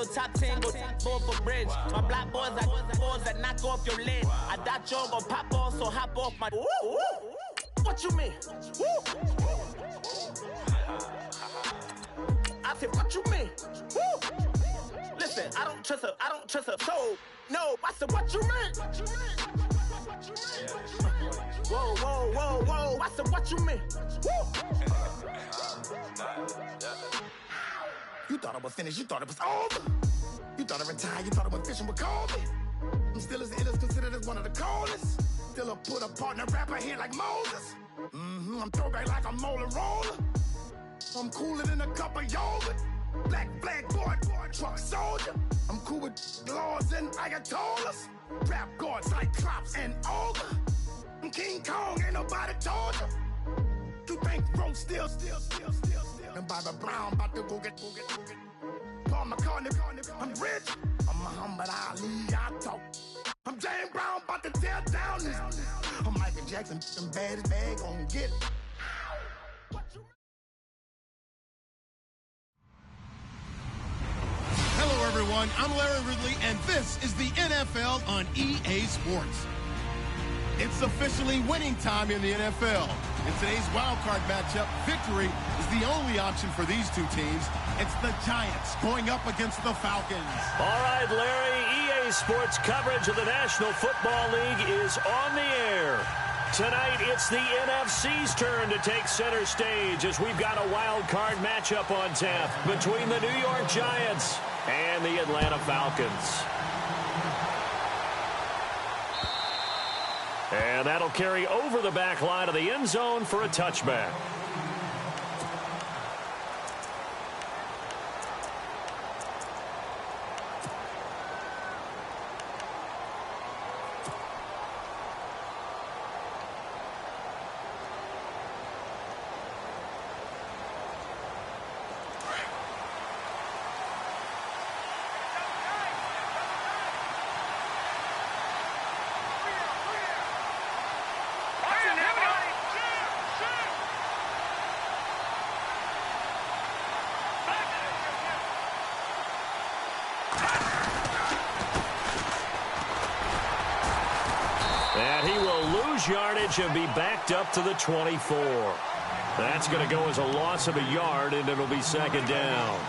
Top 10, go full for bridge. My black boys like boys that knock off your lid. I thought you gon' pop off, so hop off my. What you mean? I said, what you mean? Listen, I don't trust her. So, no, I said, what you mean? Whoa. I said, what you mean? You thought it was finished, you thought it was over. You thought it retired, you thought it went fishing with Kobe. I'm still as ill as considered as one of the coldest. Still a put a partner rapper here like Moses. I'm throwback like a molar roller. I'm cooler than a cup of yogurt. Black flag boy, truck soldier. I'm cool with laws and Ayatollahs. Rap gods like Klops and Olga. I'm King Kong, ain't nobody told you. You think Rose still. And Bobby Brown about to go get. Paul McCartney, I'm rich. I'm Muhammad Ali, I talk. I'm James Brown, about to tear down this. I'm Michael Jackson, them bad as bad, gon' get it. Hello, everyone. I'm Larry Ridley, and this is the NFL on EA Sports. It's officially winning time in the NFL. In today's wildcard matchup, victory is the only option for these two teams. It's the Giants going up against the Falcons. All right, Larry, EA Sports coverage of the National Football League is on the air. Tonight, it's the NFC's turn to take center stage as we've got a wildcard matchup on tap between the New York Giants and the Atlanta Falcons. And that'll carry over the back line of the end zone for a touchback. And he will lose yardage and be backed up to the 24. That's going to go as a loss of a yard, and it'll be second down.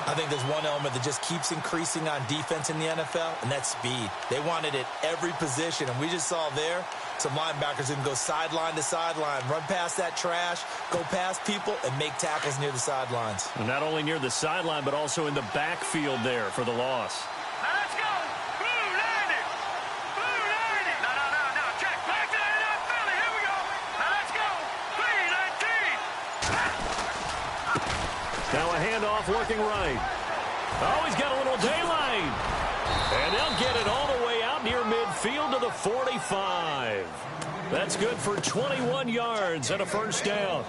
I think there's one element that just keeps increasing on defense in the NFL, and that's speed. They want it at every position, and we just saw there some linebackers who can go sideline to sideline, run past that trash, go past people, and make tackles near the sidelines. And not only near the sideline, but also in the backfield there for the loss. Now a handoff working right. Oh, he's got a little daylight. And they'll get it all the way out near midfield to the 45. That's good for 21 yards and a first down.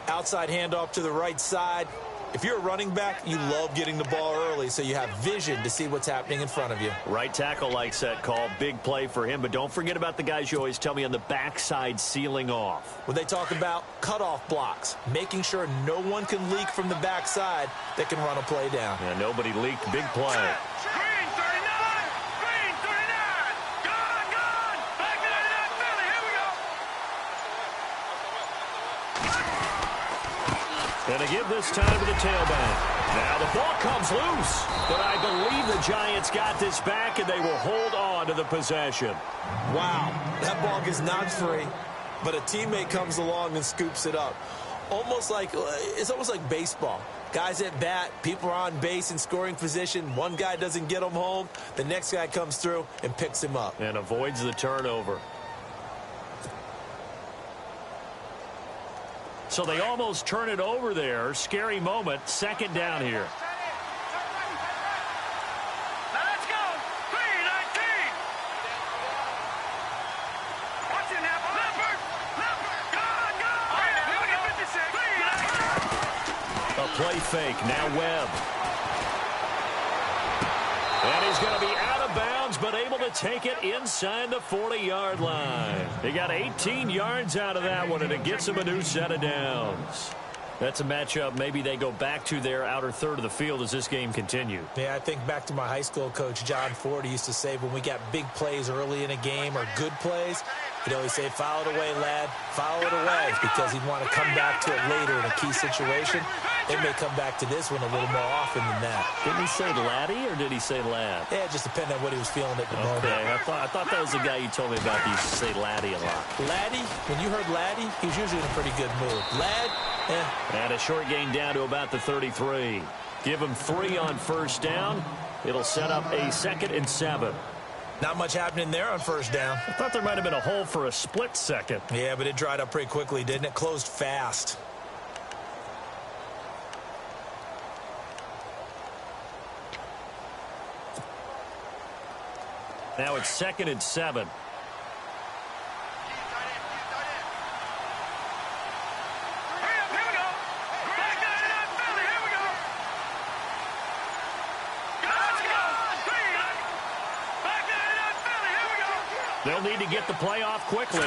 Outside handoff to the right side. If you're a running back, you love getting the ball early so you have vision to see what's happening in front of you. Right tackle likes that call. Big play for him. But don't forget about the guys you always tell me on the backside sealing off. When they talk about cutoff blocks, making sure no one can leak from the backside that can run a play down. Yeah, nobody leaked. Big play. And to give this time to the tailback. Now the ball comes loose. But I believe the Giants got this back, and they will hold on to the possession. Wow, that ball gets knocked free, but a teammate comes along and scoops it up. It's almost like baseball. Guys at bat, people are on base in scoring position. One guy doesn't get him home. The next guy comes through and picks him up. And avoids the turnover. So they almost turn it over there. Scary moment. Second down here. Now let's go. 3-19. Watch it now. Leopard. Gone. A play fake. Now Webb. And he's going to be out of bounds, but able to take it inside the 40-yard line. He got 18 yards out of that one, and it gets him a new set of downs. That's a matchup maybe they go back to their outer third of the field as this game continues. Yeah, I think back to my high school coach, John Ford. He used to say when we got big plays early in a game or good plays, he'd always say, foul it away, lad, foul it away, because he'd want to come back to it later in a key situation. They may come back to this one a little more often than that. Didn't he say laddie or did he say lad? Yeah, it just depended on what he was feeling at the moment. Okay, I thought that was the guy you told me about. He used to say laddie a lot. Laddie, when you heard laddie, he was usually in a pretty good mood. Lad, And a short gain down to about the 33. Give him 3 on first down. It'll set up a 2nd and 7. Not much happening there on first down. I thought there might have been a hole for a split second. Yeah, but it dried up pretty quickly, didn't it? Closed fast. Now it's 2nd and 7. They'll need to get the play off quickly.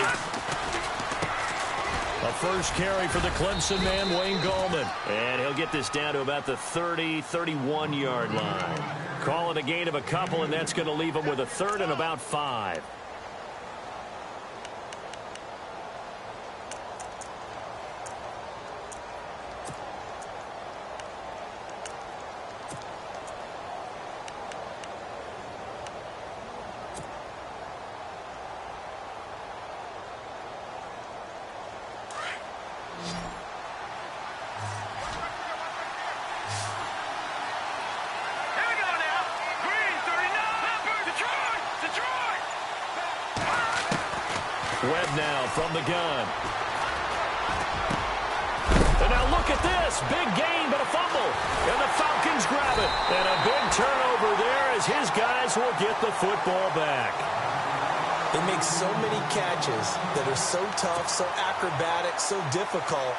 A first carry for the Clemson man, Wayne Gallman. And he'll get this down to about the 30, 31-yard line. Call it a gain of a couple, and that's going to leave him with a 3rd and about 5. Webb now from the gun. And now look at this. Big gain, but a fumble. And the Falcons grab it. And a big turnover there as his guys will get the football back. They make so many catches that are so tough, so acrobatic, so difficult,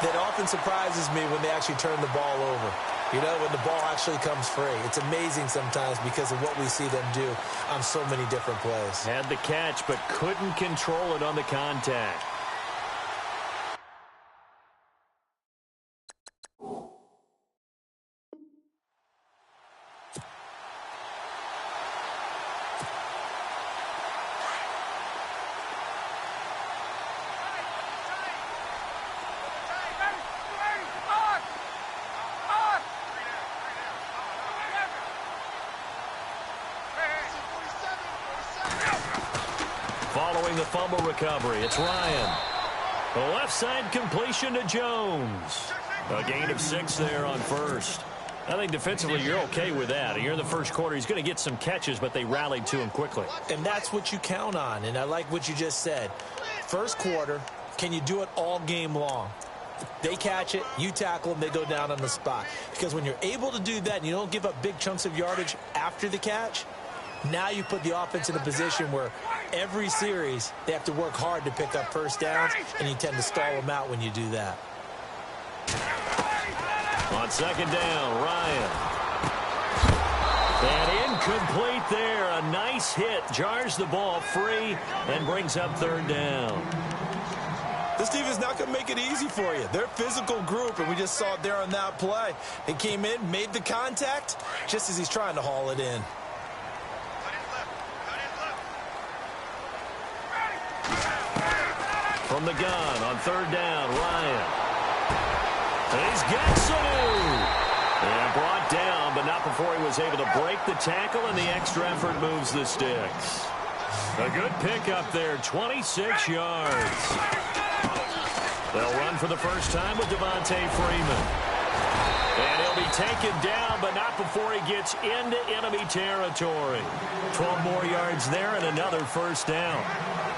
that often surprises me when they actually turn the ball over. You know, when the ball actually comes free. It's amazing sometimes because of what we see them do on so many different plays. Had the catch, but couldn't control it on the contact. Following the fumble recovery, it's Ryan. The left side completion to Jones. A gain of 6 there on first. I think defensively you're okay with that. Here in the first quarter, he's going to get some catches, but they rallied to him quickly. And that's what you count on, and I like what you just said. First quarter, can you do it all game long? They catch it, you tackle them, they go down on the spot. Because when you're able to do that and you don't give up big chunks of yardage after the catch, now you put the offense in a position where every series they have to work hard to pick up first downs, and you tend to stall them out when you do that. On second down, Ryan. And incomplete there. A nice hit. Jars the ball free and brings up 3rd down. This defense is not going to make it easy for you. They're a physical group, and we just saw it there on that play. He came in, made the contact, just as he's trying to haul it in. From the gun on 3rd down, Ryan. And he's got Sanu. And brought down, but not before he was able to break the tackle, and the extra effort moves the sticks. A good pickup there, 26 yards. They'll run for the first time with Devontae Freeman. And he'll be taken down, but not before he gets into enemy territory. 12 more yards there and another first down.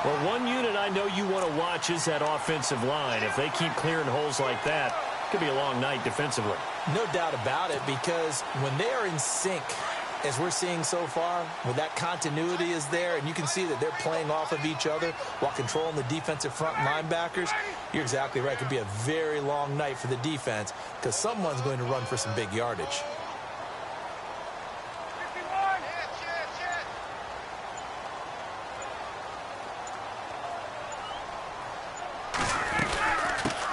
Well, one unit I know you want to watch is that offensive line. If they keep clearing holes like that, it could be a long night defensively. No doubt about it, because when they are in sync, as we're seeing so far, when that continuity is there, and you can see that they're playing off of each other while controlling the defensive front linebackers, you're exactly right. It could be a very long night for the defense because someone's going to run for some big yardage.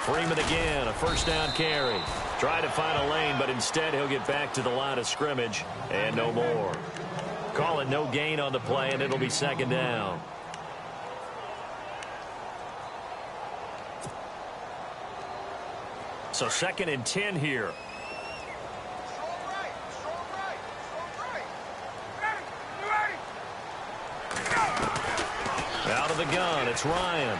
Freeman again, a first down carry. Try to find a lane, but instead he'll get back to the line of scrimmage and no more. Call it no gain on the play, and it'll be second down. So 2nd and 10 here. Out of the gun, it's Ryan.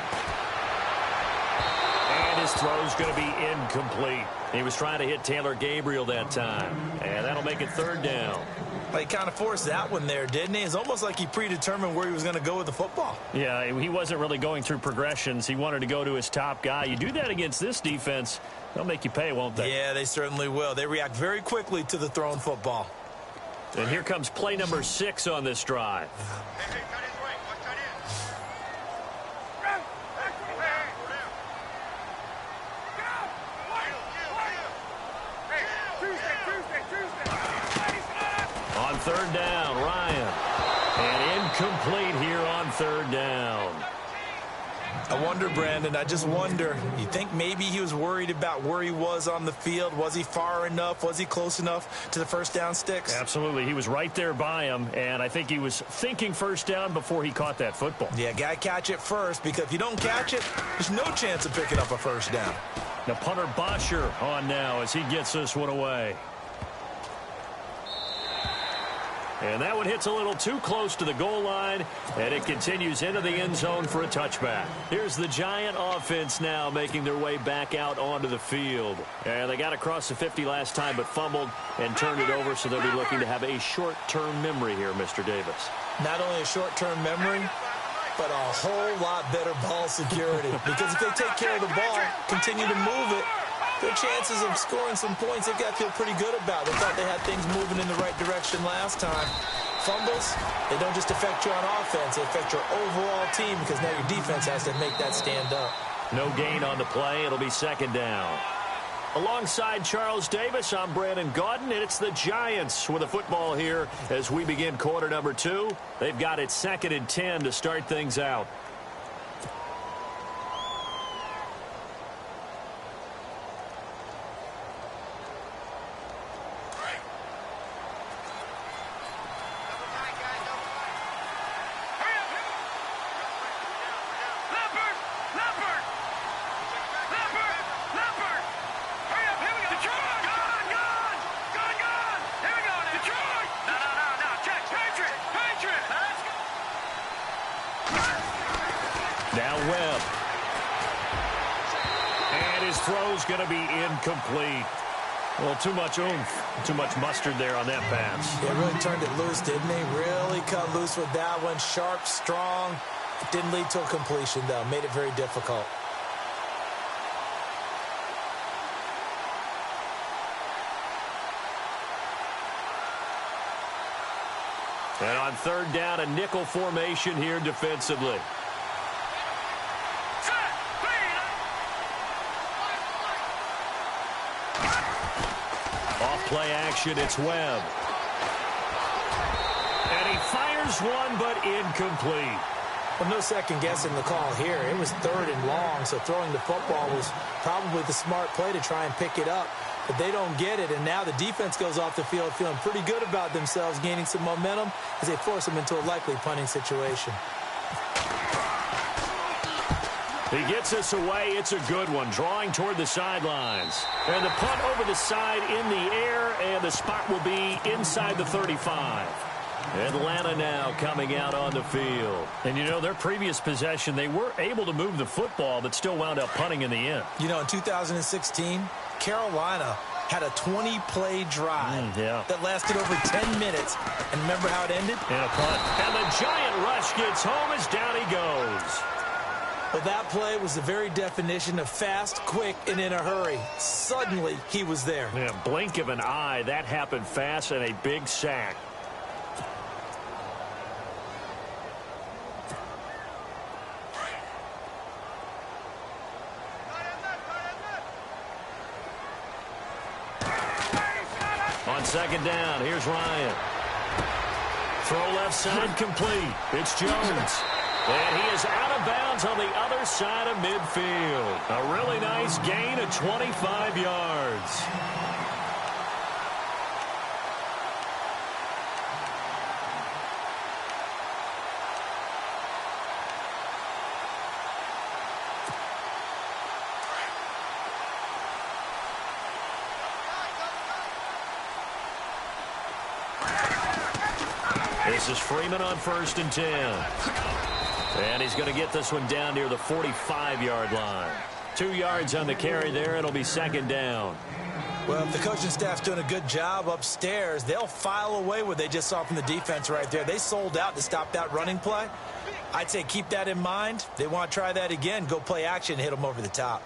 And his throw's going to be incomplete. He was trying to hit Taylor Gabriel that time. And that'll make it 3rd down. Well, he kind of forced that one there, didn't he? It's almost like he predetermined where he was going to go with the football. Yeah, he wasn't really going through progressions. He wanted to go to his top guy. You do that against this defense, they'll make you pay, won't they? Yeah, they certainly will. They react very quickly to the thrown football. And here comes play number 6 on this drive. Hey, cut his way. Watch that in. On 3rd down, Ryan. And incomplete here on 3rd down. I wonder, Brandon, I just wonder, you think maybe he was worried about where he was on the field? Was he far enough? Was he close enough to the first down sticks? Absolutely. He was right there by him, and I think he was thinking first down before he caught that football. Yeah, got to catch it first, because if you don't catch it, there's no chance of picking up a first down. Now punter Bosher on now as he gets this one away. And that one hits a little too close to the goal line, and it continues into the end zone for a touchback. Here's the Giant offense now making their way back out onto the field. And they got across the 50 last time but fumbled and turned it over, so they'll be looking to have a short-term memory here, Mr. Davis. Not only a short-term memory, but a whole lot better ball security. Because if they take care of the ball, continue to move it, their chances of scoring some points, they've got to feel pretty good about. They thought they had things moving in the right direction last time. Fumbles, they don't just affect you on offense, they affect your overall team, because now your defense has to make that stand up. No gain on the play. It'll be 2nd down. Alongside Charles Davis, I'm Brandon Gaudin, and it's the Giants with the football here as we begin quarter number 2. They've got it 2nd and 10 to start things out. Now Webb. And his throw's going to be incomplete. Well, too much oomph, too much mustard there on that pass. They really turned it loose, didn't they? Really cut loose with that one. Sharp, strong. Didn't lead to a completion, though. Made it very difficult. And on 3rd down, a nickel formation here defensively. Off play action, it's Webb. And he fires one, but incomplete. Well, no second guessing the call here. It was 3rd and long, so throwing the football was probably the smart play to try and pick it up. But they don't get it, and now the defense goes off the field feeling pretty good about themselves, gaining some momentum as they force them into a likely punting situation. He gets us away. It's a good one, drawing toward the sidelines. And the punt over the side in the air, and the spot will be inside the 35. Atlanta now coming out on the field. And, you know, their previous possession, they were able to move the football, but still wound up punting in the end. You know, in 2016, Carolina had a 20-play drive that lasted over 10 minutes. And remember how it ended? In a punt. And the Giant rush gets home as down he goes. Well, that play was the very definition of fast, quick, and in a hurry. Suddenly, he was there. Yeah, blink of an eye. That happened fast, and a big sack. On 2nd down, here's Ryan. Throw left side complete. It's Jones. And he is out of bounds on the other side of midfield. A really nice gain of 25 yards. This is Freeman on 1st and 10. And he's going to get this one down near the 45-yard line. 2 yards on the carry there. It'll be 2nd down. Well, if the coaching staff's doing a good job upstairs, they'll file away what they just saw from the defense right there. They sold out to stop that running play. I'd say keep that in mind. They want to try that again. Go play action, hit them over the top.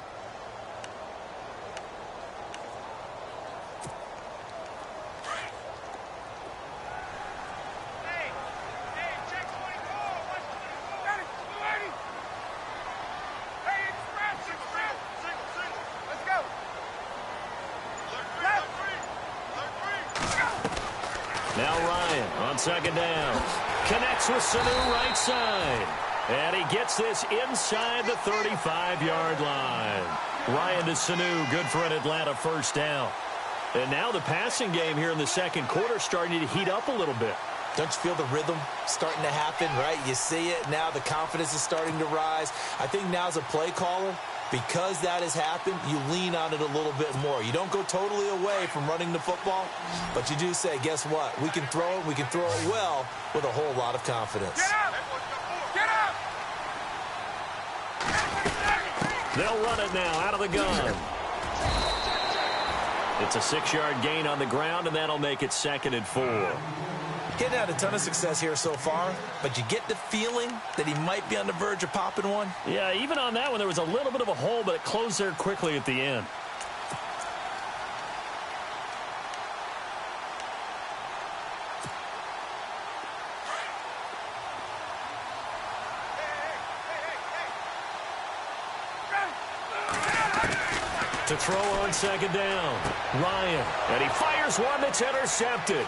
Now Ryan on 2nd down. Connects with Sanu right side. And he gets this inside the 35-yard line. Ryan to Sanu, good for an Atlanta 1st down. And now the passing game here in the 2nd quarter starting to heat up a little bit. Don't you feel the rhythm starting to happen, right? You see it now. The confidence is starting to rise. I think now as a play caller, because that has happened, you lean on it a little bit more. You don't go totally away from running the football, but you do say, guess what? We can throw it. We can throw it well with a whole lot of confidence. Get up! Get up! They'll run it now out of the gun. It's a 6-yard gain on the ground, and that'll make it 2nd and 4. Getting had a ton of success here so far, but you get the feeling that he might be on the verge of popping one. Yeah, even on that one, there was a little bit of a hole, but it closed there quickly at the end. To throw on 2nd down, Ryan, and he fires one that's intercepted.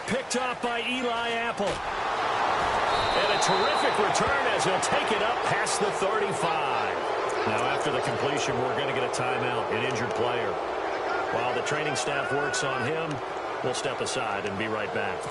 Picked off by Eli Apple. And a terrific return as he'll take it up past the 35. Now after the completion, we're going to get a timeout, an injured player. While the training staff works on him, we'll step aside and be right back.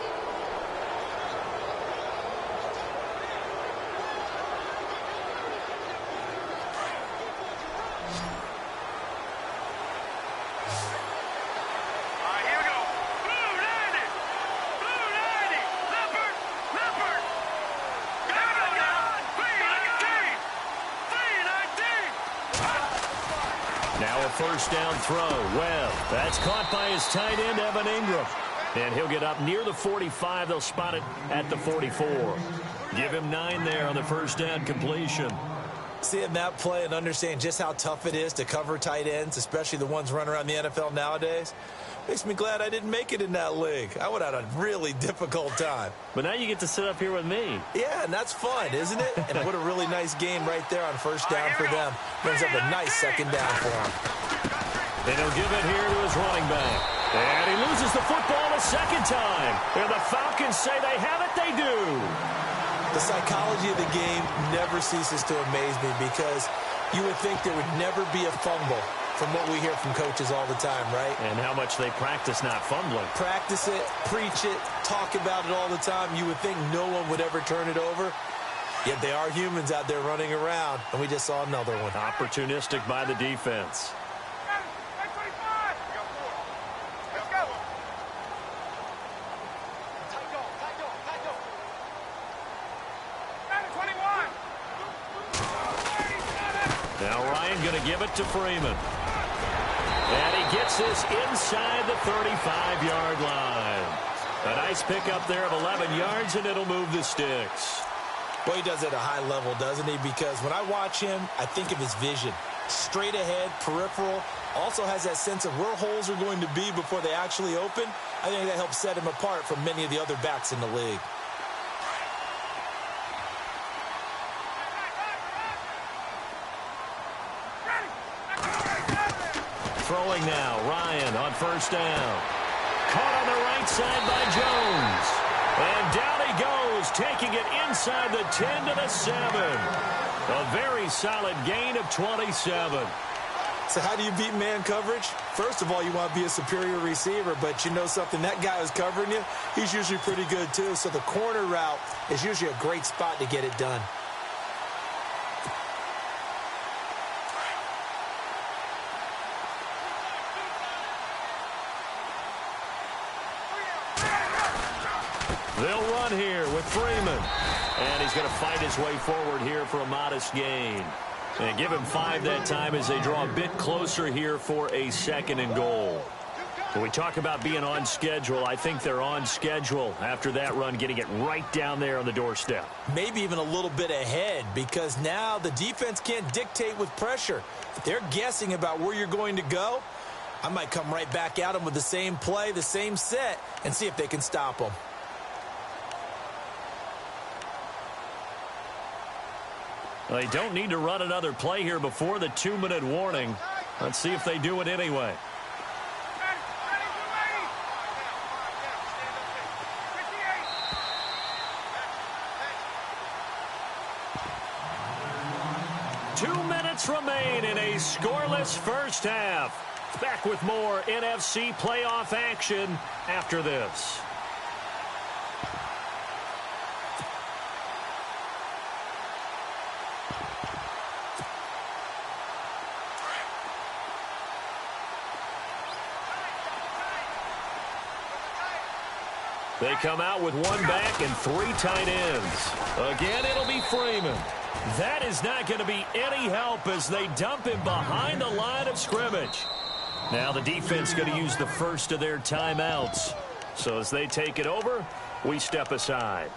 Now a 1st down throw. Well, that's caught by his tight end, Evan Ingram. And he'll get up near the 45. They'll spot it at the 44. Give him 9 there on the 1st down completion. Seeing that play and understanding just how tough it is to cover tight ends, especially the ones running around the NFL nowadays, makes me glad I didn't make it in that league. I would have had a really difficult time. But now you get to sit up here with me. Yeah, and that's fun, isn't it? And what a really nice game right there on 1st down for them. Brings up a nice 2nd down for him. And he'll give it here to his running back. And he loses the football a 2nd time. And the Falcons say they have it, they do. The psychology of the game never ceases to amaze me because you would think there would never be a fumble from what we hear from coaches all the time, right? And how much they practice not fumbling. Practice it, preach it, talk about it all the time. You would think no one would ever turn it over. Yet they are humans out there running around, and we just saw another one. Opportunistic by the defense. Now Ryan going to give it to Freeman. And he gets this inside the 35-yard line. A nice pickup there of 11 yards, and it'll move the sticks. Well, he does it at a high level, doesn't he? Because when I watch him, I think of his vision. Straight ahead, peripheral. Also has that sense of where holes are going to be before they actually open. I think that helps set him apart from many of the other backs in the league. Throwing now, Ryan on 1st down. Caught on the right side by Jones. And down he goes, taking it inside inside the 10 to the 7. A very solid gain of 27. So how do you beat man coverage? First of all, you want to be a superior receiver, but you know something, that guy who's covering you, he's usually pretty good too. So the corner route is usually a great spot to get it done. They'll run here with Freeman. And he's going to fight his way forward here for a modest gain. And give him 5 that time as they draw a bit closer here for a 2nd and goal. When we talk about being on schedule, I think they're on schedule after that run, getting it right down there on the doorstep. Maybe even a little bit ahead, because now the defense can't dictate with pressure. If they're guessing about where you're going to go, I might come right back at them with the same play, the same set, and see if they can stop them. They don't need to run another play here before the 2-minute warning. Let's see if they do it anyway. Two minutes remain in a scoreless first half. Back with more NFC playoff action after this. They come out with 1 back and 3 tight ends. Again, it'll be Freeman. That is not going to be any help as they dump him behind the line of scrimmage. Now the defense going to use the first of their timeouts. So as they take it over, we step aside.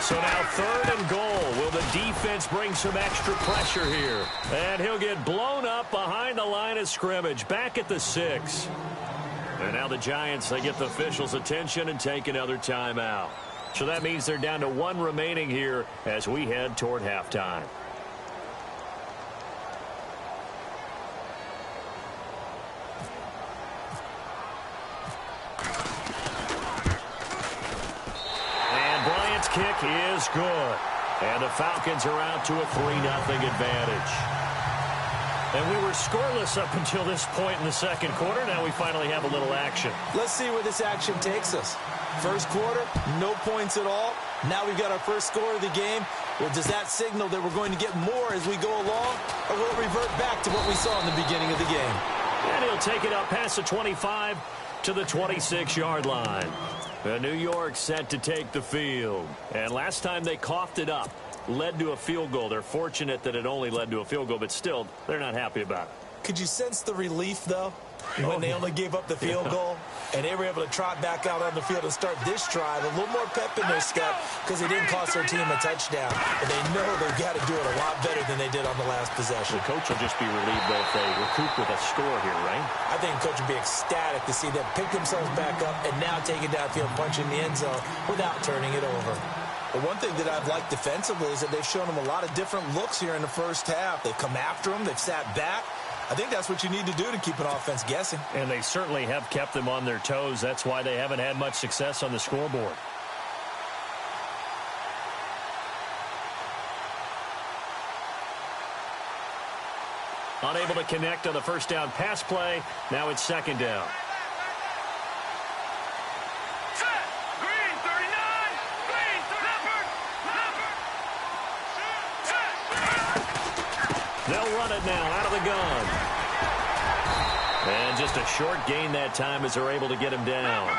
So now 3rd and goal. Will the defense bring some extra pressure here? And he'll get blown up behind the line of scrimmage, back at the 6. And now the Giants, they get the officials' attention and take another timeout. So that means they're down to 1 remaining here as we head toward halftime. Kick is good. And the Falcons are out to a 3-0 advantage. And we were scoreless up until this point in the 2nd quarter. Now we finally have a little action. Let's see where this action takes us. First quarter, no points at all. Now we've got our first score of the game. Well, does that signal that we're going to get more as we go along? Or will it revert back to what we saw in the beginning of the game? And he'll take it up past the 25 to the 26-yard line. New York set to take the field. And last time they coughed it up, led to a field goal. They're fortunate that it only led to a field goal, but still, they're not happy about it. Could you sense the relief, though, when they only gave up the field goal? And they were able to trot back out on the field and start this drive. A little more pep in their step because they didn't cost their team a touchdown. But they know they've got to do it a lot better than they did on the last possession. The coach will just be relieved, though, if they recoup with a score here, right? I think the coach would be ecstatic to see them pick themselves back up and now take it downfield, punch in the end zone without turning it over. But one thing that I've liked defensively is that they've shown them a lot of different looks here in the first half. They've come after them. They've sat back. I think that's what you need to do to keep an offense guessing. And they certainly have kept them on their toes. That's why they haven't had much success on the scoreboard. Unable to connect on the first down pass play. Now it's 2nd down. They'll run it now out of the gun. And just a short gain that time as they're able to get him down.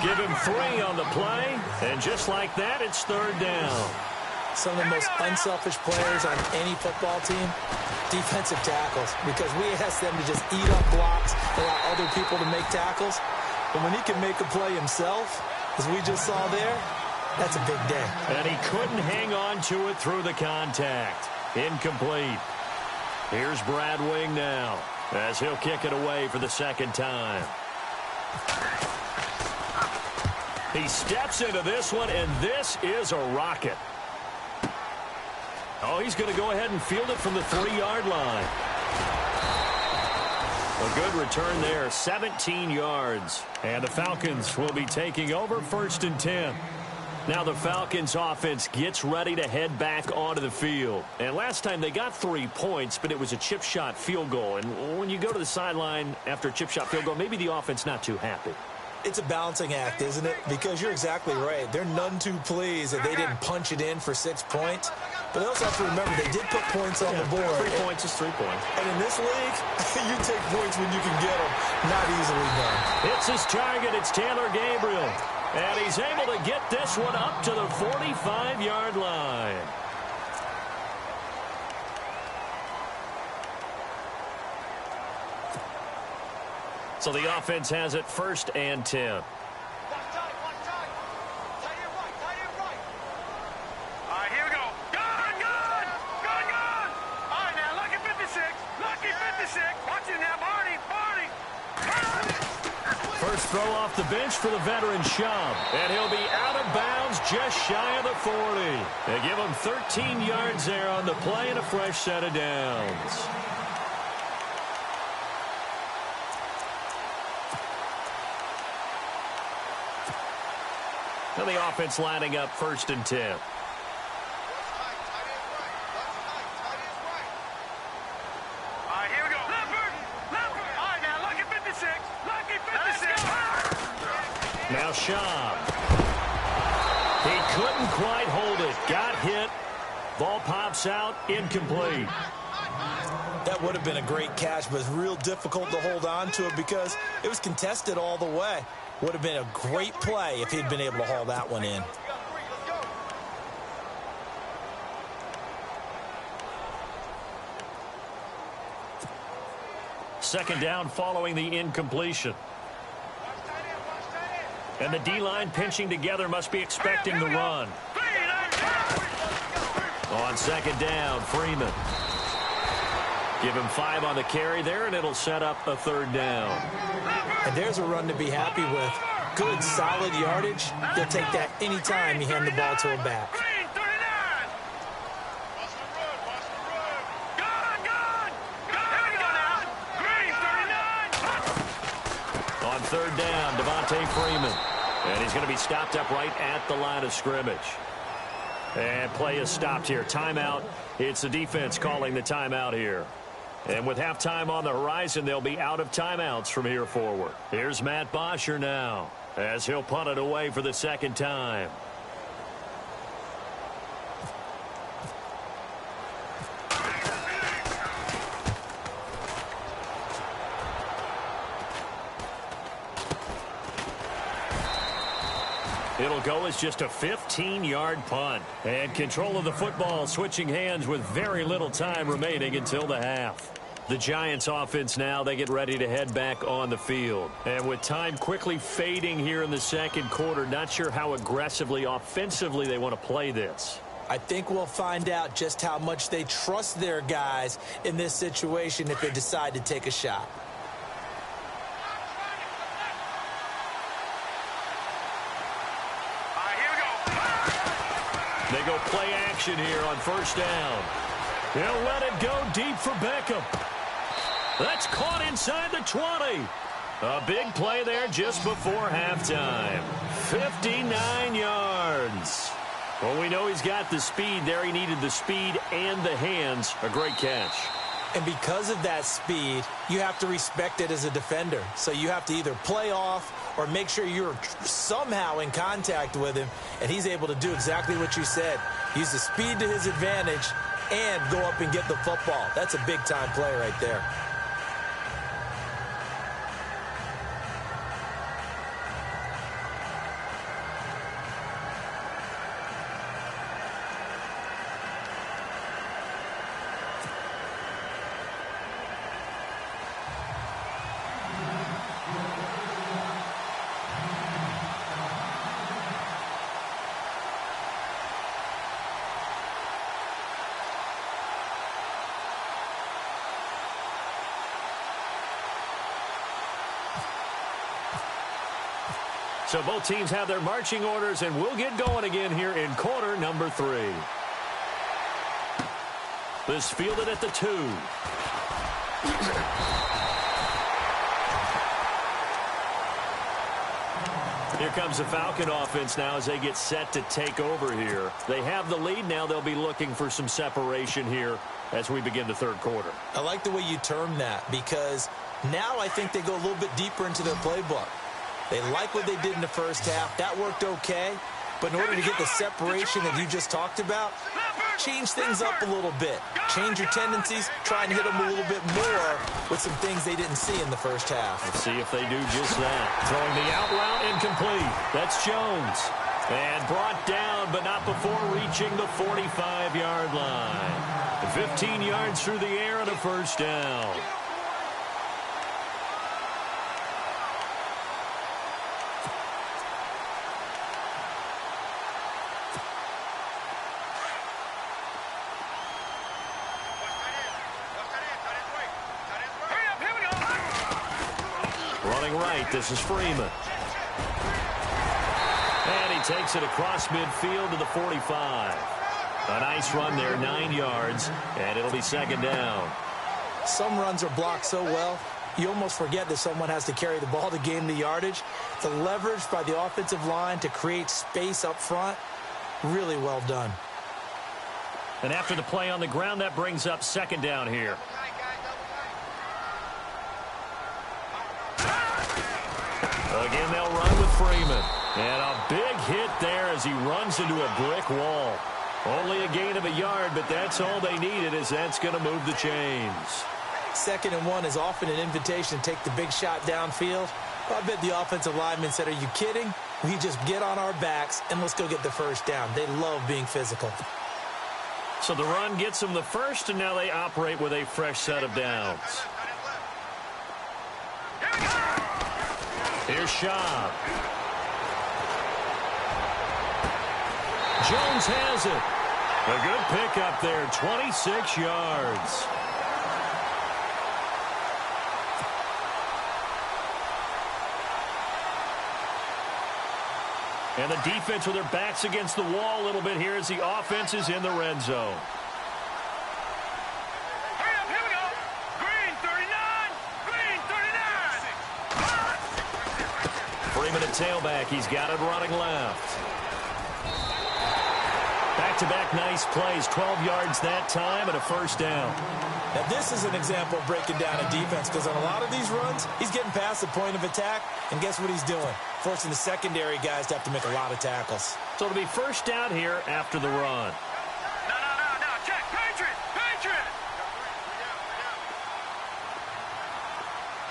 Give him 3 on the play. And just like that, it's 3rd down. Some of the most unselfish players on any football team, defensive tackles, because we ask them to just eat up blocks, allow other people to make tackles. But when he can make a play himself, as we just saw there, that's a big day. And he couldn't hang on to it through the contact. Incomplete. Here's Brad Wing now as he'll kick it away for the 2nd time. He steps into this one, and this is a rocket. Oh, he's going to go ahead and field it from the 3-yard line. A good return there, 17 yards. And the Falcons will be taking over 1st and 10. Now the Falcons offense gets ready to head back onto the field. And last time they got 3 points, but it was a chip shot field goal. And when you go to the sideline after a chip shot field goal, maybe the offense not too happy. It's a balancing act, isn't it? Because you're exactly right. They're none too pleased that they didn't punch it in for 6 points. But they also have to remember they did put points on the board. 3 points is 3 points. And in this league, you take points when you can get them. Not easily done. It's his target. It's Taylor Gabriel. And he's able to get this one up to the 45-yard line. So the offense has it 1st and 10. First throw off the bench for the veteran Schaub. And he'll be out of bounds just shy of the 40. They give him 13 yards there on the play and a fresh set of downs. Now the offense lining up 1st and 10. Now Schaub. He couldn't quite hold it. Got hit. Ball pops out. Incomplete. That would have been a great catch, but it's real difficult to hold on to it because it was contested all the way. Would have been a great play if he'd been able to haul that one in. Second down following the incompletion. And the D-line pinching together must be expecting the run. On second down, Freeman. Give him 5 on the carry there, and it'll set up a 3rd down. And there's a run to be happy with. Good, solid yardage. They'll take that anytime you hand the ball to him back. On 3rd down, Devontae Freeman. And he's going to be stopped up right at the line of scrimmage. And play is stopped here. Timeout. It's the defense calling the timeout here. And with halftime on the horizon, they'll be out of timeouts from here forward. Here's Matt Bosher now as he'll punt it away for the 2nd time. It'll go as just a 15-yard punt. And control of the football switching hands with very little time remaining until the half. The Giants offense now, they get ready to head back on the field. And with time quickly fading here in the 2nd quarter, not sure how aggressively, offensively they want to play this. I think we'll find out just how much they trust their guys in this situation if they decide to take a shot. They go play action here on 1st down. He'll let it go deep for Beckham. That's caught inside the 20. A big play there just before halftime. 59 yards. Well, we know he's got the speed there. He needed the speed and the hands. A great catch. And because of that speed, you have to respect it as a defender. So you have to either play off or make sure you're somehow in contact with him. And he's able to do exactly what you said. Use the speed to his advantage and go up and get the football. That's a big-time play right there. So both teams have their marching orders, and we'll get going again here in quarter number 3. This fielded at the 2. Here comes the Falcon offense now as they get set to take over here. They have the lead now. They'll be looking for some separation here as we begin the third quarter. I like the way you term that, because now I think they go a little bit deeper into their playbook. They like what they did in the first half. That worked okay. But in order to get the separation that you just talked about, change things up a little bit. Change your tendencies. Try and hit them a little bit more with some things they didn't see in the first half. Let's see if they do just that. Throwing the out route incomplete. That's Jones. And brought down, but not before reaching the 45-yard line. 15 yards through the air and a first down. Running right, this is Freeman. And he takes it across midfield to the 45. A nice run there, 9 yards, and it'll be second down. Some runs are blocked so well, you almost forget that someone has to carry the ball to gain the yardage. The leverage by the offensive line to create space up front, really well done. And after the play on the ground, that brings up second down here. Again, they'll run with Freeman. And a big hit there as he runs into a brick wall. Only a gain of a yard, but that's all they needed, as that's going to move the chains. 2nd and 1 is often an invitation to take the big shot downfield. Well, I bet the offensive lineman said, are you kidding? We just get on our backs and let's go get the first down. They love being physical. So the run gets them the first, and now they operate with a fresh set of downs. Here's Schaub. Jones has it. A good pickup there, 26 yards. And the defense with their backs against the wall a little bit here as the offense is in the red zone. Here we go. Green 39. Green 39. Freeman at tailback. He's got it running left. Back-to-back nice plays. 12 yards that time and a first down. Now, this is an example of breaking down a defense, because on a lot of these runs, he's getting past the point of attack, and guess what he's doing? Forcing the secondary guys to have to make a lot of tackles. So it'll be first down here after the run. No. Check. Patriot.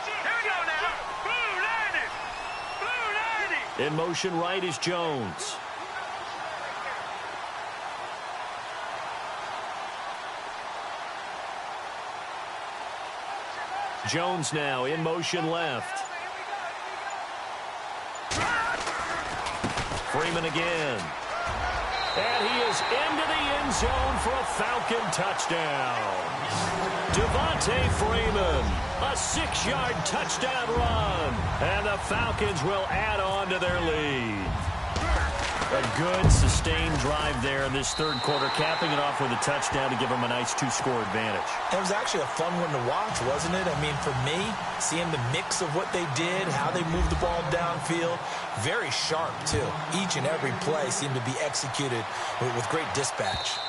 Here we go now. Blue 90. In motion right is Jones. Jones now in motion left. Freeman again. And he is into the end zone for a Falcon touchdown. Devontae Freeman, a 6-yard touchdown run. And the Falcons will add on to their lead. A good, sustained drive there in this third quarter, capping it off with a touchdown to give them a nice 2-score advantage. It was actually a fun one to watch, wasn't it? I mean, for me, seeing the mix of what they did, how they moved the ball downfield, very sharp, too. Each and every play seemed to be executed with great dispatch.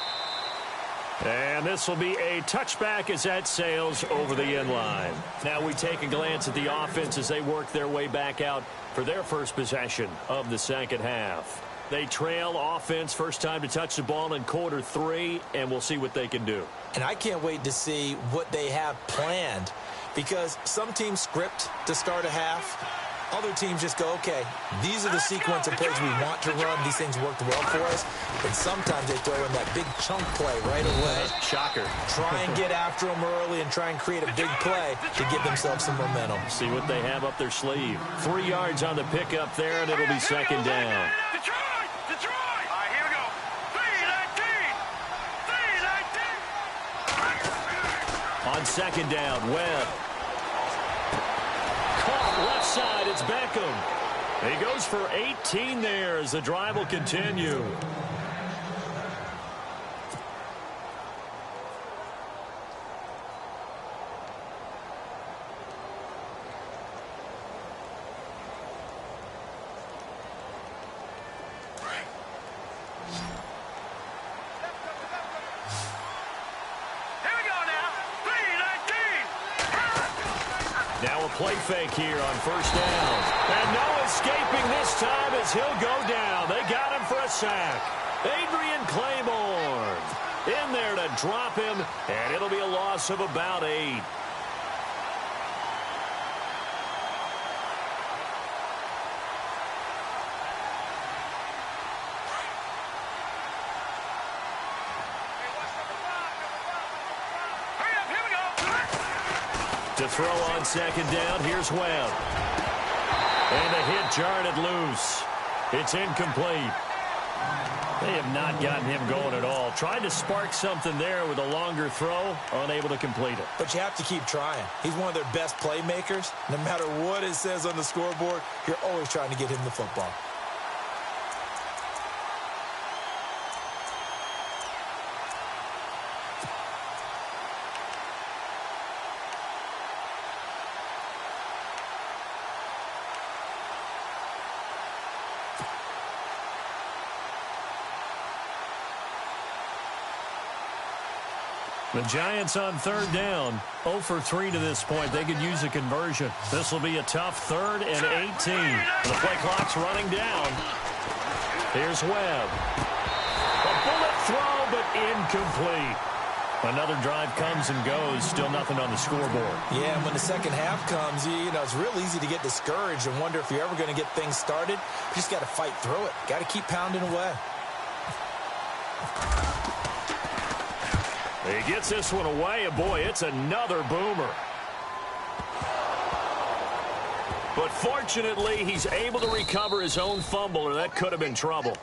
And this will be a touchback as that sails over the end line. Now we take a glance at the offense as they work their way back out for their first possession of the second half. They trail offense, first time to touch the ball in quarter 3, and we'll see what they can do. And I can't wait to see what they have planned, because some teams script to start a half. Other teams just go, okay, these are the sequence of plays we want to run. These things worked well for us. And sometimes they throw in that big chunk play right away. Shocker. Try and get after them early and try and create a big play to give themselves some momentum. See what they have up their sleeve. 3 yards on the pickup there, and it'll be second down. Detroit. All right, here we go. 3-19. On second down, Webb. Caught left side, it's Beckham. He goes for 18 there as the drive will continue. Now a play fake here on first down. And no escaping this time as he'll go down. They got him for a sack. Adrian Claiborne in there to drop him, and it'll be a loss of about 8. To throw on second down, here's Webb. And a hit jarred it loose. It's incomplete. They have not gotten him going at all. Tried to spark something there with a longer throw, unable to complete it. But you have to keep trying. He's one of their best playmakers. No matter what it says on the scoreboard, you're always trying to get him the football. The Giants on third down, 0 for 3 to this point. They could use a conversion. This will be a tough 3rd and 18. The play clock's running down. Here's Webb. A bullet throw, but incomplete. Another drive comes and goes. Still nothing on the scoreboard. Yeah, and when the second half comes, you know, it's real easy to get discouraged and wonder if you're ever going to get things started. You just got to fight through it. Got to keep pounding away. He gets this one away, and boy, it's another boomer. But fortunately, he's able to recover his own fumble, or that could have been trouble.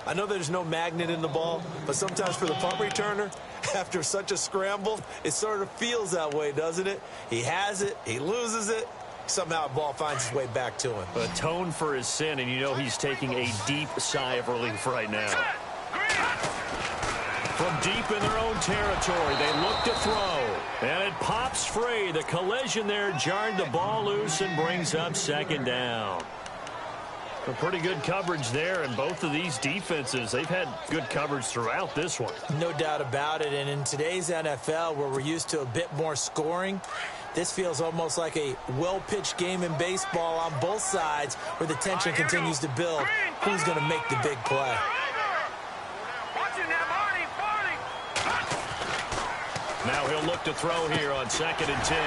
I know there's no magnet in the ball, but sometimes for the punt returner, after such a scramble, it sort of feels that way, doesn't it? He has it, he loses it, somehow the ball finds its way back to him. Atone for his sin, and you know he's taking a deep sigh of relief right now. From deep in their own territory, they look to throw. And it pops free. The collision there jarred the ball loose and brings up second down. A pretty good coverage there, and both of these defenses, they've had good coverage throughout this one. No doubt about it, and in today's NFL, where we're used to a bit more scoring, this feels almost like a well-pitched game in baseball on both sides, where the tension continues to build. Who's going to make the big play? Now he'll look to throw here on 2nd and 10.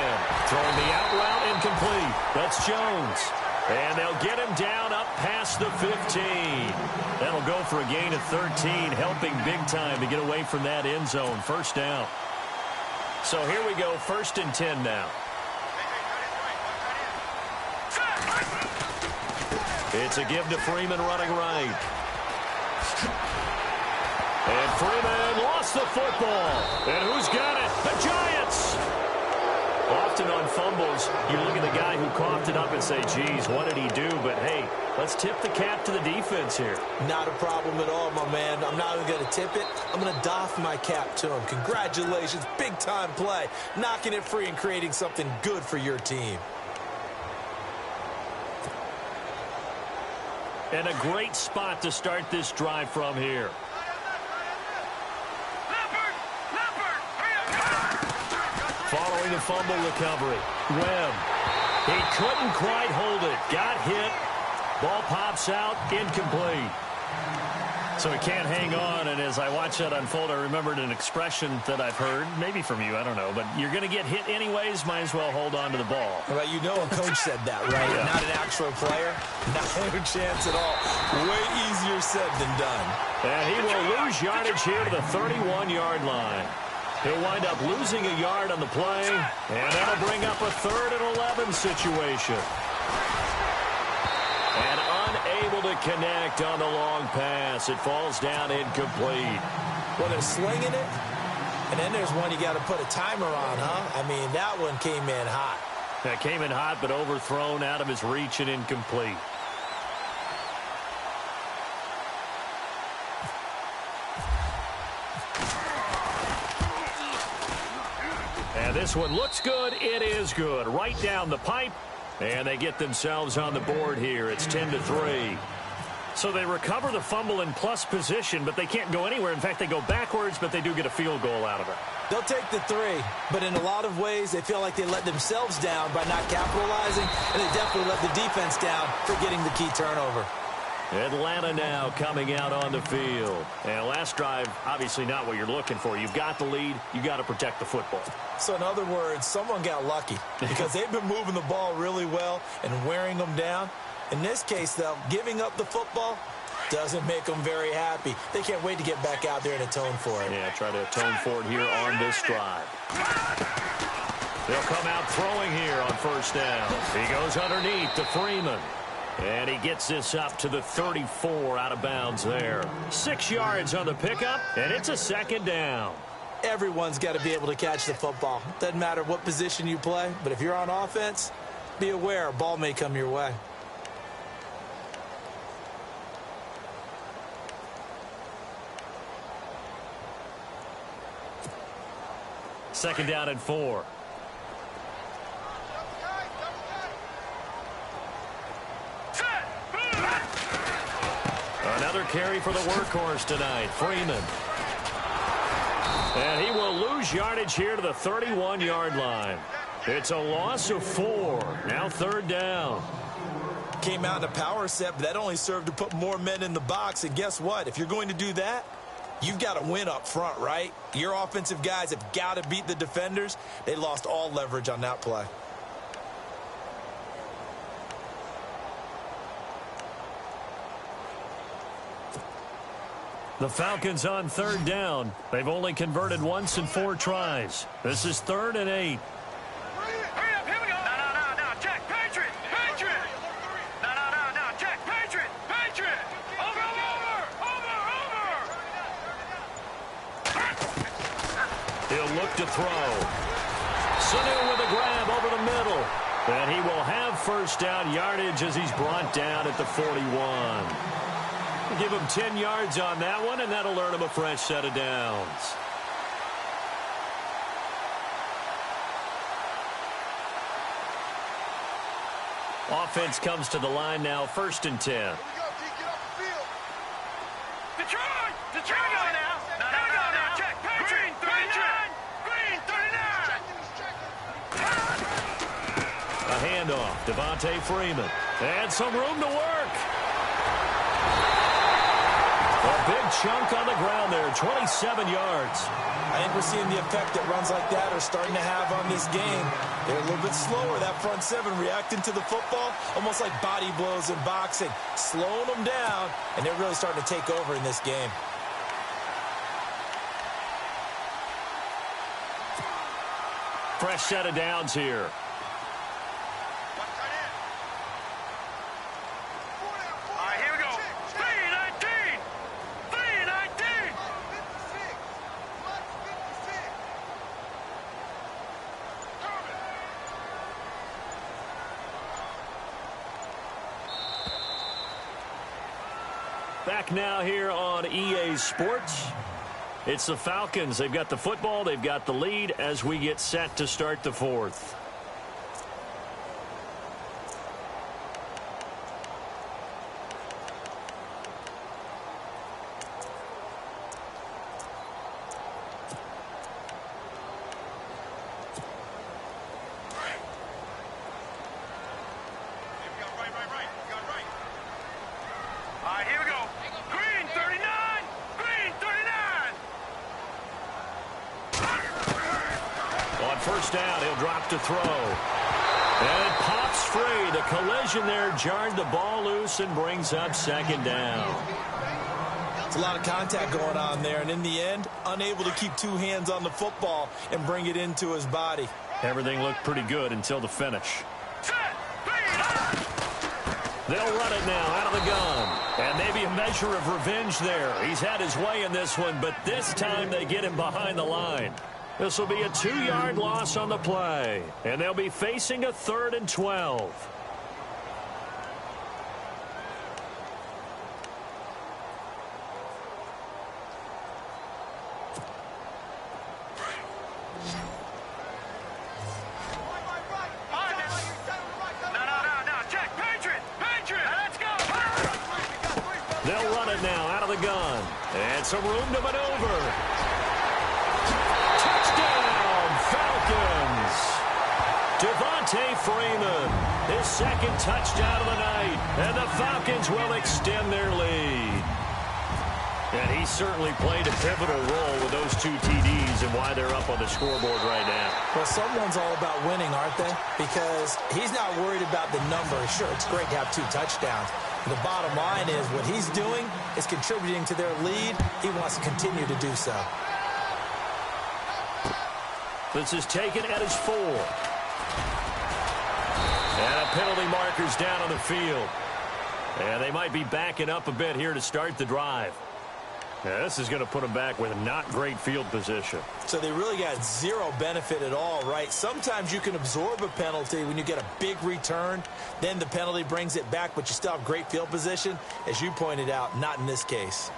Throwing the out route incomplete. That's Jones. And they'll get him down up past the 15. That'll go for a gain of 13, helping big time to get away from that end zone. First down. So here we go, 1st and 10 now. It's a give to Freeman running right. And Freeman lost the football. And who's got it? The Giants! Often on fumbles, you look at the guy who coughed it up and say, geez, what did he do? But, hey, let's tip the cap to the defense here. Not a problem at all, my man. I'm not even going to tip it. I'm going to doff my cap to him. Congratulations. Big-time play. Knocking it free and creating something good for your team. And a great spot to start this drive from here. Following the fumble recovery, Webb. He couldn't quite hold it. Got hit. Ball pops out. Incomplete. So he can't hang on, and as I watch that unfold, I remembered an expression that I've heard, maybe from you, I don't know, but you're going to get hit anyways, might as well hold on to the ball. Well, you know a coach said that, right? Yeah. Not an actual player. Not a chance at all. Way easier said than done. And he will lose yardage here to the 31-yard line. He'll wind up losing a yard on the play, and that'll bring up a 3rd and 11 situation. And unable to connect on the long pass. It falls down incomplete. Well, they're slinging it, and then there's one you got to put a timer on, huh? I mean, that one came in hot. That came in hot, but overthrown out of his reach and incomplete. And this one looks good. It is good. Right down the pipe. And they get themselves on the board here. It's 10-3. So they recover the fumble in plus position, but they can't go anywhere. In fact, they go backwards, but they do get a field goal out of it. They'll take the 3, but in a lot of ways, they feel like they let themselves down by not capitalizing, and they definitely let the defense down for getting the key turnover. Atlanta now coming out on the field. And last drive, obviously not what you're looking for. You've got the lead. You've got to protect the football. So in other words, someone got lucky because they've been moving the ball really well and wearing them down. In this case, though, giving up the football doesn't make them very happy. They can't wait to get back out there and atone for it. Yeah, try to atone for it here on this drive. They'll come out throwing here on first down. He goes underneath to Freeman. And he gets this up to the 34 out of bounds there. 6 yards on the pickup, and it's a second down. Everyone's got to be able to catch the football. Doesn't matter what position you play, but if you're on offense, be aware a ball may come your way. Second down and 4. Another carry for the workhorse tonight, Freeman. And he will lose yardage here to the 31-yard line. It's a loss of 4. Now third down. Came out in a power set, but that only served to put more men in the box. And guess what? If you're going to do that, you've got to win up front, right? Your offensive guys have got to beat the defenders. They lost all leverage on that play. The Falcons on third down. They've only converted once in 4 tries. This is 3rd and 8. Hurry up, here we go. No, check, Patriot. No, check, Patriot. Over. He'll look to throw. Sanu with a grab over the middle. And he will have first down yardage as he's brought down at the 41. Give him 10 yards on that one, and that'll earn him a fresh set of downs. Offense comes to the line now, 1st and 10. Detroit go now. No, check, Patriot. Green 39. A handoff, Devontae Freeman. And some room to work. A big chunk on the ground there, 27 yards. I think we're seeing the effect that runs like that are starting to have on this game. They're a little bit slower, that front 7, reacting to the football, almost like body blows in boxing, slowing them down, and they're really starting to take over in this game. Fresh set of downs here. All right, here we go. 319. Back now here on EA Sports. It's the Falcons. They've got the football. They've got the lead as we get set to start the 4th. All right, here we go. Green 39. On first down, he'll drop to throw. And it pops free. The collision there jarred the ball loose and brings up 2nd down. It's a lot of contact going on there, and in the end, unable to keep 2 hands on the football and bring it into his body. Everything looked pretty good until the finish. They'll run it now out of the gun. And maybe a measure of revenge there. He's had his way in this one, but this time they get him behind the line. This will be a 2-yard loss on the play. And they'll be facing a 3rd and 12. They'll run it now out of the gun. And some room to maneuver. Touchdown, Falcons. Devontae Freeman, his second touchdown of the night. And the Falcons will extend their lead. And he certainly played a pivotal role with those 2 TDs and why they're up on the scoreboard right now. Well, someone's all about winning, aren't they? Because he's not worried about the number. Sure, it's great to have 2 touchdowns. The bottom line is what he's doing is contributing to their lead. He wants to continue to do so. This is taken at his 4. And a penalty marker's down on the field. And they might be backing up a bit here to start the drive. Now, this is going to put them back with not great field position. So they really got zero benefit at all, right? Sometimes you can absorb a penalty when you get a big return. Then the penalty brings it back, but you still have great field position. As you pointed out, not in this case.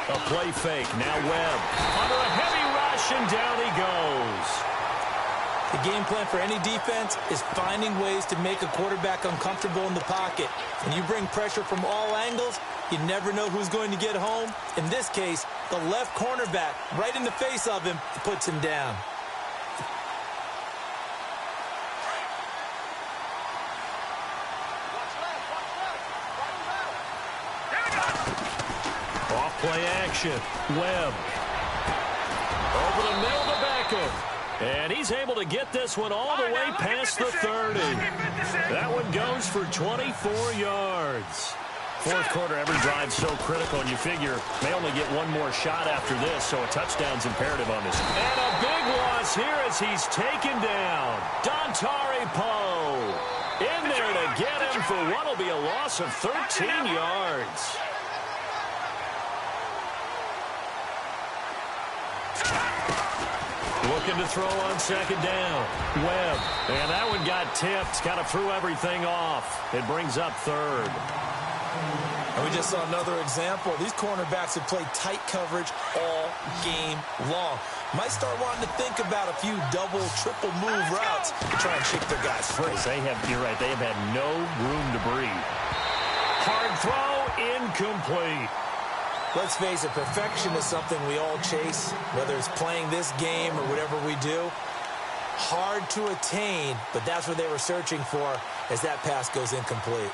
A play fake. Now Webb under a heavy rush, and down he goes. The game plan for any defense is finding ways to make a quarterback uncomfortable in the pocket. When you bring pressure from all angles, you never know who's going to get home. In this case, the left cornerback, right in the face of him, puts him down. Play action. Webb. Over the middle to Beckham. And he's able to get this one all the way past the 30. That one goes for 24 yards. Fourth quarter, every drive so critical, and you figure may only get one more shot after this, so a touchdown's imperative on this. And a big loss here as he's taken down. Dontari Poe in there to get him for what will be a loss of 13 yards. Looking to throw on second down. Webb. And that one got tipped. Kind of threw everything off. It brings up third. And we just saw another example. These cornerbacks have played tight coverage all game long. Might start wanting to think about a few double, triple move routes to try and shake their guys free. You're right. They have had no room to breathe. Hard throw, incomplete. Let's face it, perfection is something we all chase, whether it's playing this game or whatever we do. Hard to attain, but that's what they were searching for as that pass goes incomplete.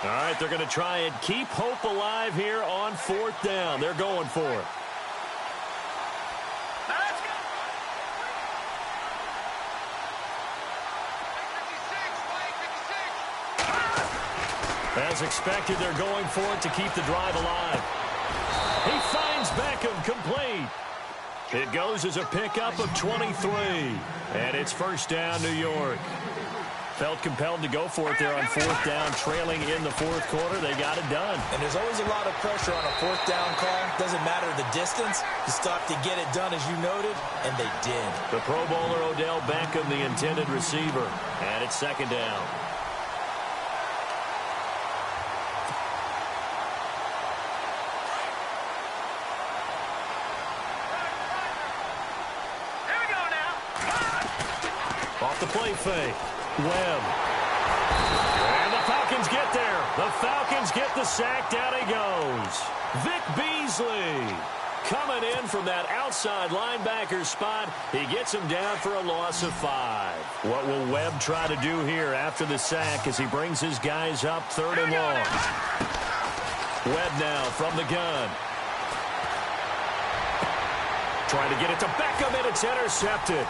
All right, they're going to try and keep hope alive here on 4th down. They're going for it. As expected, they're going for it to keep the drive alive. He finds Beckham complete. It goes as a pickup of 23. And it's first down, New York. Felt compelled to go for it there on 4th down, trailing in the 4th quarter. They got it done. And there's always a lot of pressure on a 4th down call. Doesn't matter the distance. You still have to get it done, as you noted, and they did. The Pro Bowler Odell Beckham, the intended receiver. And it's second down. Off the play fake. Webb. And the Falcons get there. The Falcons get the sack. Down he goes. Vic Beasley coming in from that outside linebacker spot. He gets him down for a loss of 5. What will Webb try to do here after the sack as he brings his guys up 3rd and long? Webb now from the gun. Trying to get it to Beckham, and it's intercepted.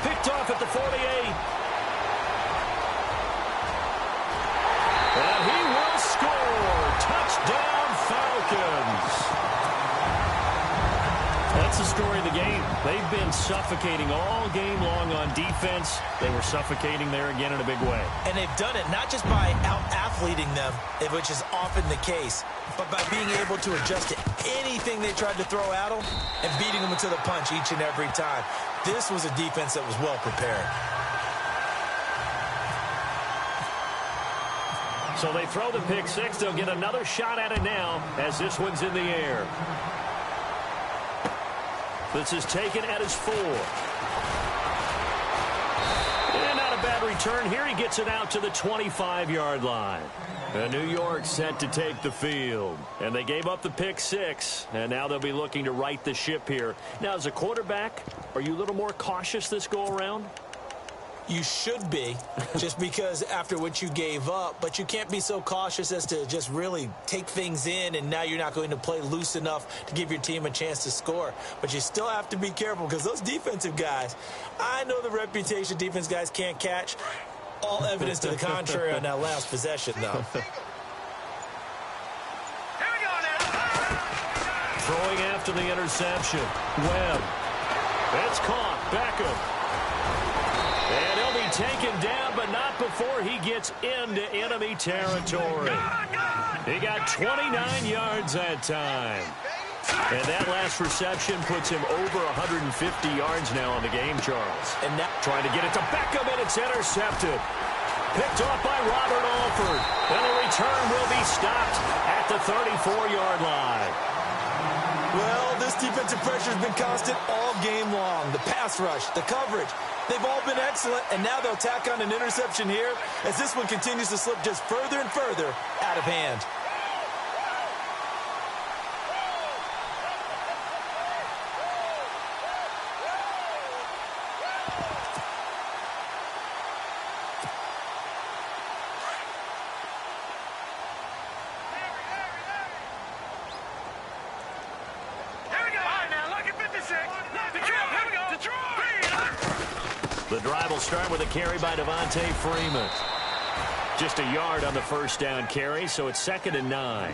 Picked off at the 48. And he will score. Touchdown, Falcons. That's the story of the game. They've been suffocating all game long on defense. They were suffocating there again in a big way. And they've done it not just by out-athleting them, which is often the case, but by being able to adjust to anything they tried to throw at them and beating them into the punch each and every time. This was a defense that was well prepared. So they throw the pick six. They'll get another shot at it now as this one's in the air. This is taken at his 4. And not a bad return here. He gets it out to the 25-yard line. And New York set to take the field. And they gave up the pick six. And now they'll be looking to right the ship here. Now, as a quarterback, are you a little more cautious this go-around? You should be, just because after what you gave up. But you can't be so cautious as to just really take things in, and now you're not going to play loose enough to give your team a chance to score. But you still have to be careful, because those defensive guys, I know the reputation defense guys can't catch. All evidence to the contrary on that last possession, though. Throwing after the interception. Webb. It's caught. Beckham. And he'll be taken down, but not before he gets into enemy territory. He got 29 yards that time. And that last reception puts him over 150 yards now on the game, Charles. And now trying to get it to Beckham, and it's intercepted. Picked off by Robert Alford. And the return will be stopped at the 34-yard line. Well, this defensive pressure has been constant all game long. The pass rush, the coverage, they've all been excellent, and now they'll tack on an interception here as this one continues to slip just further and further out of hand. The drive will start with a carry by Devontae Freeman. Just a yard on the first down carry, so it's 2nd and 9.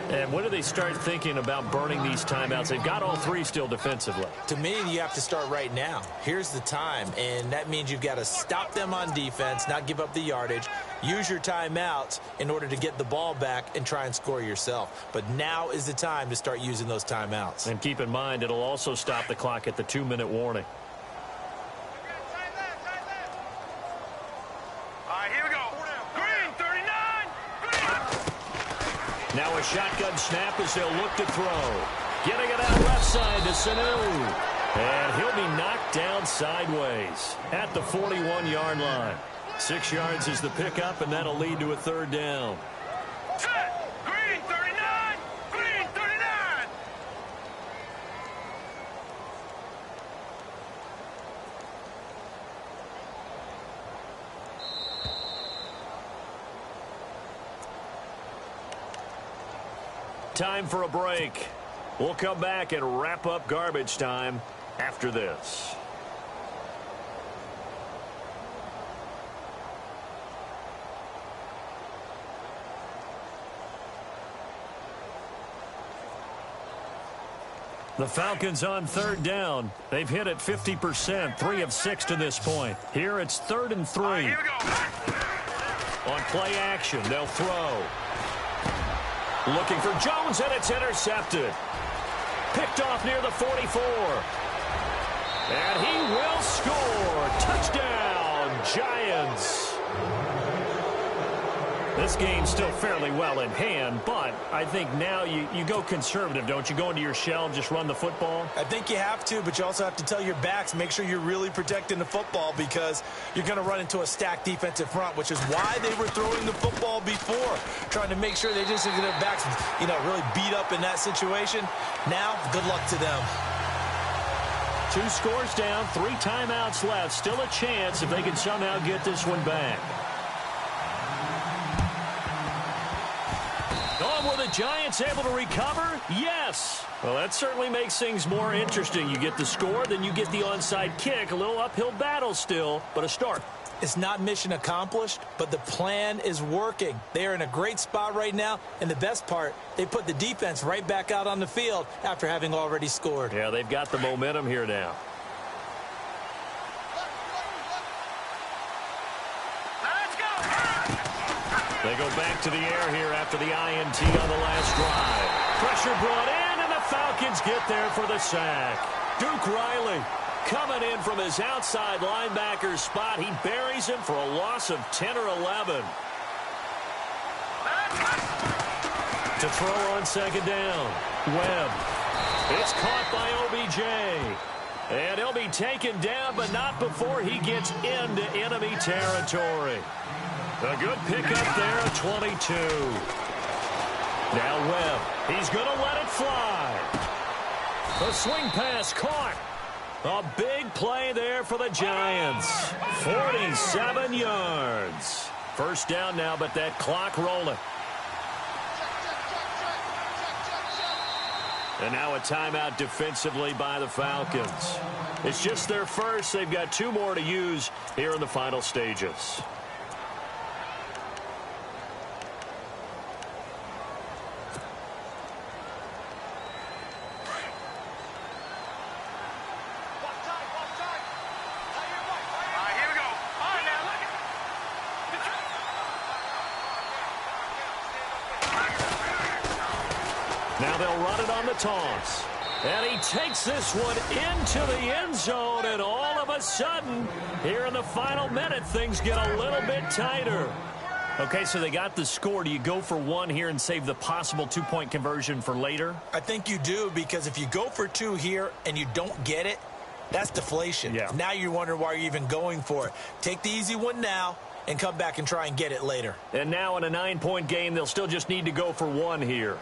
And when do they start thinking about burning these timeouts? They've got all three still defensively. To me, you have to start right now. Here's the time, and that means you've got to stop them on defense, not give up the yardage, use your timeouts in order to get the ball back and try and score yourself. But now is the time to start using those timeouts. And keep in mind, it'll also stop the clock at the 2-minute warning. Now a shotgun snap as they'll look to throw. Getting it out left side to Sanu. And he'll be knocked down sideways at the 41-yard line. 6 yards is the pickup, and that'll lead to a 3rd down. Green 39! Green 39! Time for a break. We'll come back and wrap up garbage time after this. The Falcons on 3rd down. They've hit it 50%, 3 of 6 to this point. Here it's 3rd and 3. Here we go. On play action, they'll throw. Looking for Jones, and it's intercepted. Picked off near the 44. And he will score. Touchdown, Giants. This game's still fairly well in hand, but I think now you go conservative, don't you? Go into your shell, just run the football? I think you have to, but you also have to tell your backs, make sure you're really protecting the football because you're going to run into a stacked defensive front, which is why they were throwing the football before, trying to make sure they just get their backs, really beat up in that situation. Now, good luck to them. 2 scores down, 3 timeouts left. Still a chance if they can somehow get this one back. Were the Giants able to recover? Yes. Well, that certainly makes things more interesting. You get the score, then you get the onside kick. A little uphill battle still, but a start. It's not mission accomplished, but the plan is working. They are in a great spot right now, and the best part, they put the defense right back out on the field after having already scored. Yeah, they've got the momentum here now. They go back to the air here after the INT on the last drive. Pressure brought in, and the Falcons get there for the sack. Duke Riley coming in from his outside linebacker spot. He buries him for a loss of 10 or 11. To throw on second down, Webb. It's caught by OBJ. And he'll be taken down, but not before he gets into enemy territory. A good pickup there at 22. Now Webb. He's going to let it fly. A swing pass caught. A big play there for the Giants. 47 yards. First down now, but that clock rolling. And now a timeout defensively by the Falcons. It's just their first. They've got 2 more to use here in the final stages. Now they'll run it on the toss. And he takes this one into the end zone. And all of a sudden, here in the final minute, things get a little bit tighter. Okay, so they got the score. Do you go for 1 here and save the possible 2-point conversion for later? I think you do, because if you go for 2 here and you don't get it, that's deflation. Yeah. Now you wonder why you're even going for it. Take the easy one now and come back and try and get it later. And now in a 9-point game, they'll still just need to go for 1 here.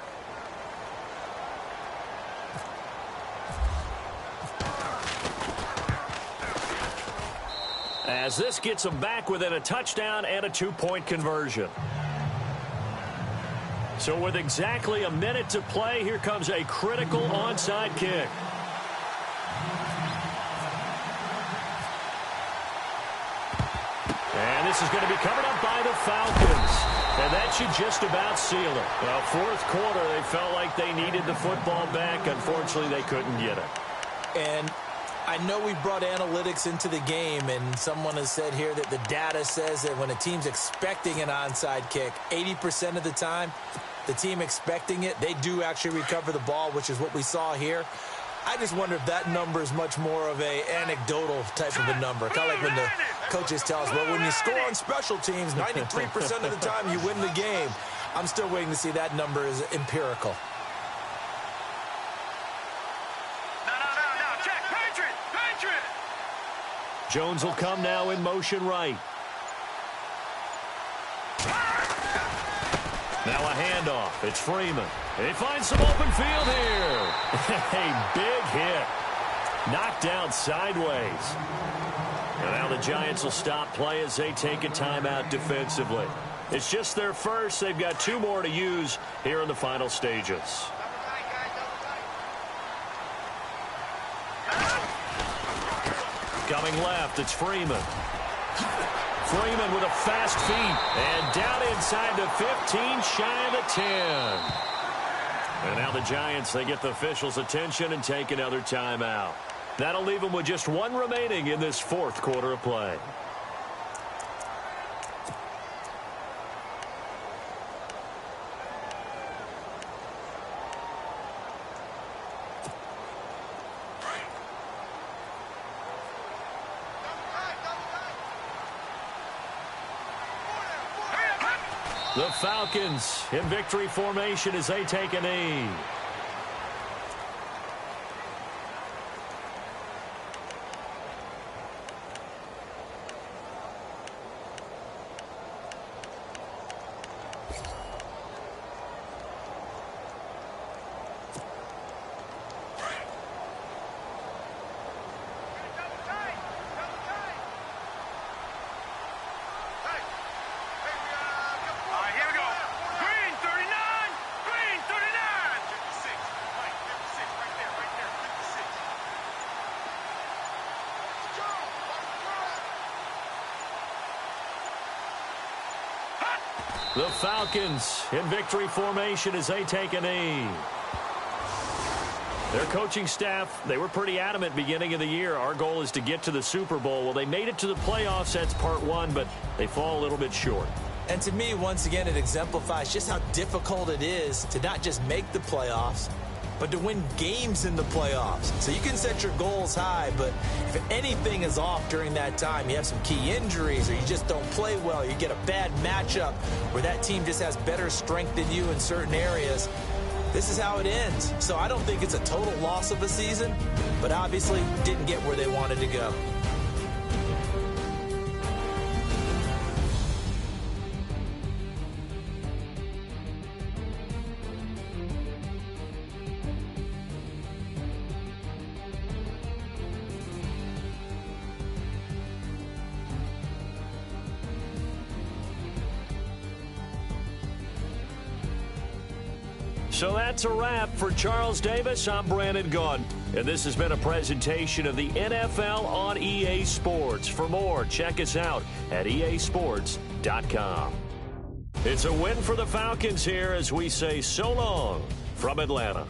As this gets them back within a touchdown and a 2-point conversion. So with exactly a minute to play, here comes a critical onside kick. And this is going to be covered up by the Falcons. And that should just about seal it. Well, fourth quarter, they felt like they needed the football back. Unfortunately, they couldn't get it. And I know we brought analytics into the game, and someone has said here that the data says that when a team's expecting an onside kick, 80% of the time, the team expecting it, they do actually recover the ball, which is what we saw here. I just wonder if that number is much more of a anecdotal type of a number. Kind of like when the coaches tell us, well, when you score on special teams, 93% of the time you win the game. I'm still waiting to see that number is empirical. Jones will come now in motion right. Now a handoff. It's Freeman. He finds some open field here. A big hit. Knocked down sideways. And now the Giants will stop play as they take a timeout defensively. It's just their first. They've got 2 more to use here in the final stages. Coming left, it's Freeman. Freeman with a fast feet. And down inside the 15, shy of the 10. And now the Giants, they get the officials' attention and take another timeout. That'll leave them with just 1 remaining in this fourth quarter of play. The Falcons in victory formation as they take a knee. The Falcons in victory formation as they take a knee. Their coaching staff, they were pretty adamant beginning of the year. Our goal is to get to the Super Bowl. Well, they made it to the playoffs. That's part 1, but they fall a little bit short. And to me, once again, it exemplifies just how difficult it is to not just make the playoffs, but to win games in the playoffs. So you can set your goals high, but if anything is off during that time, you have some key injuries or you just don't play well, you get a bad matchup where that team just has better strength than you in certain areas, this is how it ends. So I don't think it's a total loss of a season, but obviously didn't get where they wanted to go. So that's a wrap. For Charles Davis, I'm Brandon Gaudin. And this has been a presentation of the NFL on EA Sports. For more, check us out at easports.com. It's a win for the Falcons here as we say so long from Atlanta.